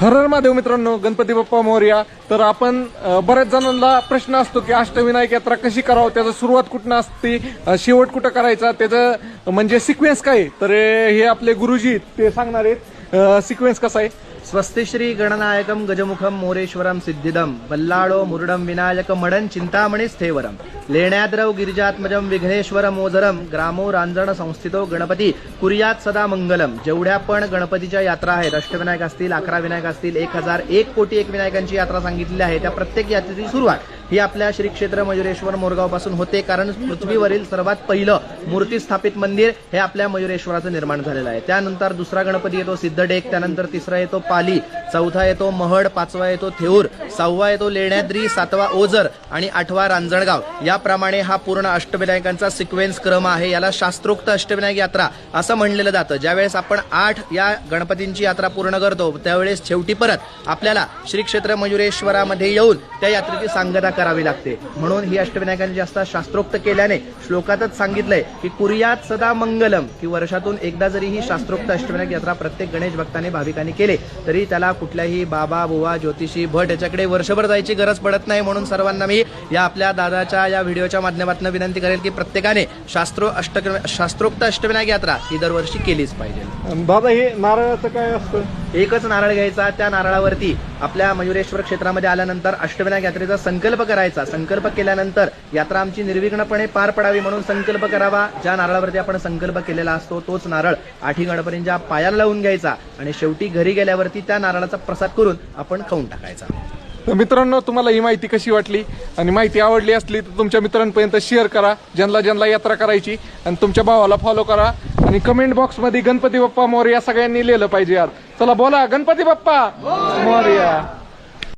हर हर महादेव मित्रांनो, गणपती बाप्पा मोरया. तर आपण बऱ्याच जणांना प्रश्न असतो की अष्टविनायक यात्रा कशी करावं, त्याची सुरुवात कुठून असते, शेवट कुठं करायचा, त्याचं म्हणजे सिक्वेन्स काय आहे. तर हे आपले गुरुजी ते सांगणार आहेत सिक्वेन्स कसा आहे. स्वस्ति श्री गणनायकम गजमुखम मोरेश्वरम सिद्धिदम बल्लाळो मुरुडम विनायक मडन चिंतामणी स्थेवरम लेण्याद्रव गिरिजात्मजम विघ्नेश्वर मोजरम ग्रामो रांजण संस्थितो गणपती कुर्यात सदा मंगलम. जेवढ्या पण गणपतीच्या यात्रा आहेत, अष्टविनायक असतील, 11 विनायक असतील, 1,001 कोटी एक विनायकांची यात्रा सांगितलेली आहे. त्या प्रत्येक यात्रेची सुरुवात ही आपल्या श्री क्षेत्र मयुरेश्वर मोरगाव पासून होते, कारण पृथ्वीवरील सर्वात पहिलं मूर्ती स्थापित मंदिर हे आपल्या मयुरेश्वराचं निर्माण झालेलं आहे. त्यानंतर दुसरा गणपती येतो सिद्धटेक, त्यानंतर तिसरा येतो पाली, चौथा येतो महड, पाचवा येतो थेऊर, 6वा येतो लेण्याद्री, 7वा ओझर आणि 8वा रांजणगाव. याप्रमाणे हा पूर्ण अष्टविनायकांचा सिक्वेन्स क्रम आहे. याला शास्त्रोक्त अष्टविनायक यात्रा असं म्हणलेलं जातं. ज्यावेळेस आपण 8 या गणपतींची यात्रा पूर्ण करतो, त्यावेळेस शेवटी परत आपल्याला श्री क्षेत्र मयुरेश्वरामध्ये येऊन त्या यात्रेची सांगता करावी लागते. म्हणून ही अष्टविनायकांची जास्त शास्त्रोक्त केल्याने श्लोकातच सांगितलंय की कुर्यात सदा मंगलम, की वर्षातून एकदा जरी ही शास्त्रोक्त अष्टविनायक यात्रा प्रत्येक गणेश भक्तांनी भाविकांनी केले तरी त्याला कुठल्याही बाबा बुवा ज्योतिषी भट याच्याकडे वर्षभर जायची गरज पडत नाही. म्हणून सर्वांना मी या आपल्या दादाच्या या व्हिडिओच्या माध्यमातून विनंती करेल की प्रत्येकाने शास्त्रोक्त अष्टविनायक यात्रा ही दरवर्षी केलीच पाहिजे. दादा, हे नारळाचं काय असतं. एकच नारळ घ्यायचा, त्या नारळावरती आपल्या मयुरेश्वर क्षेत्रामध्ये आल्यानंतर अष्टविनायक यात्रेचा संकल्प करायचा. संकल्प केल्यानंतर यात्रा आमची निर्विघ्नपणे पार पडावी म्हणून संकल्प करावा. ज्या नारळावरती आपण संकल्प केलेला असतो तोच नारळ 8 गणपतींच्या पायाला लावून घ्यायचा आणि शेवटी घरी गेल्यावरती त्या नारळाचा प्रसाद करून आपण खाऊन टाकायचा. तर मित्रांनो, तुम्हाला ही माहिती कशी वाटली आणि माहिती आवडली असली तर तुमच्या मित्रांपर्यंत शेअर करा, ज्यांना यात्रा करायची, आणि तुमच्या भावाला फॉलो करा. आणि कमेंट बॉक्समध्ये गणपती बाप्पा मोरया सगळ्यांनी लिहिलं पाहिजे यार. चला बोला, गणपती बाप्पा मोरया.